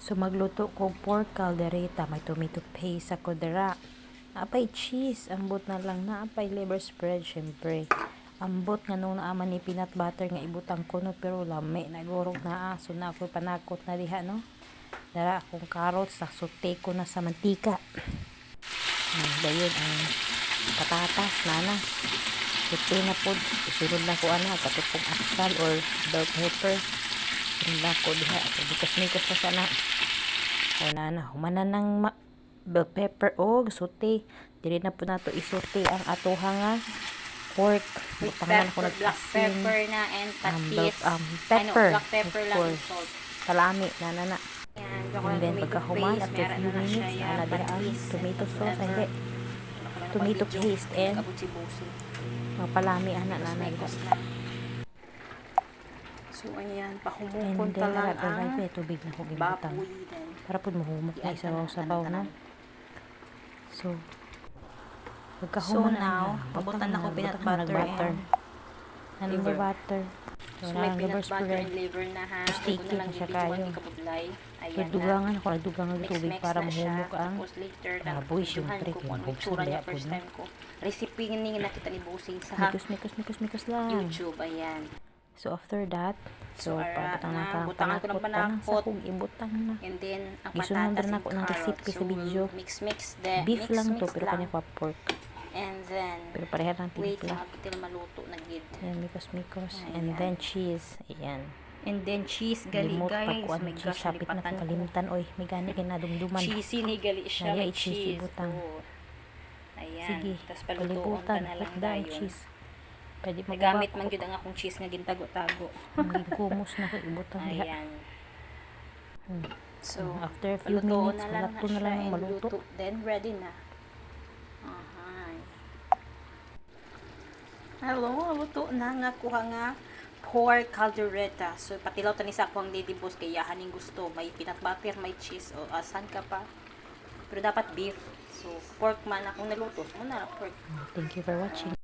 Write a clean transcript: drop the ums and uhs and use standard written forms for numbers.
So magluto ko pork caldereta, may tomato paste ako dira. Naapay cheese, ambot na lang naapay liver spread syempre. Ambot nga nung naaman ni peanut butter nga ibutang ko no, pero lami nagurog na so na ako panakot na diha no. Dara akong carrots sa saute ko na sa mantika. Dayon ang patatas nana. Saute na pod, isunod na ko ana katupong asal or bell pepper. Isunod na ko diha, bikas-mikos pa sana. O nana, humanan ng bell pepper o saute. Dili na po nato isote ang atoha nga pork. With Butangan ko pepper, black pepper na and patis. Pepper. Black pepper lang and salt. Salami na. Yan, And then pagkahuman after few minutes na diha ang tomato sauce hindi tomato paste and mapalami ana na diha. So ayan, And pahumukon then pa lang ara ang tubig na ko gibutang baboy din. para pud mahumok na sabaw na. So pagkahuman now, pabutan na ko peanut butter and liver butter. So may peanut butter and liver na ha. Sticky Huwag na lang na siya i-videoan kayo. ni Kabudlay. Ayan na. Dugangan ako dugangan tubig Mix-mix para na siya. mahumok ang Tapos later, baboy, videohan syempre, ko kung ano kinabuksan itsura niya kaya po first na. time ko. Recipe nga nakita ni Busing sa mikos lang. YouTube. Ayan. So after that, so ara pabutang na, na butangan ko ng panakot. sa kung ibutang na. And then, ang Gisunod patatas na and ako ng recipe carrots. sa video. Mix-mix. Beef lang to mix pero lang. kanya pa pork. And then, Pero pareha ng wait timpla. lang, agad maluto na gid. Ayan, mikos. Ayan. And then cheese. Ayan. And then, cheese gali, Limot pa guys. ko ano My cheese. gosh, Sapit na nalipatan ko. kalimutan. Oy, may gani ka na dumduman. Cheesy ni gali siya. Naya, May cheesy cheese. butang. Oo. Ayan. Sige, Tapos palutuon palibutan. pa na lang Hagda ang dayon. cheese. Pwede Nagamit man gyud ang akong cheese nga gintago-tago. Hindi kumos na ko ibutang diha. Ayan. So, After a few palutuon minutes, na lang halap ko na na siya lang and maluto. luto. Then, ready na. Ahay. Hello, luto na nga kuha nga pork caldereta. So, patilaw tani sa akong didibos kay yahaning gusto. May peanut butter, may cheese, o asan ka pa. Pero dapat beef. So, pork man akong naluto. So, muna pork. Thank you for watching.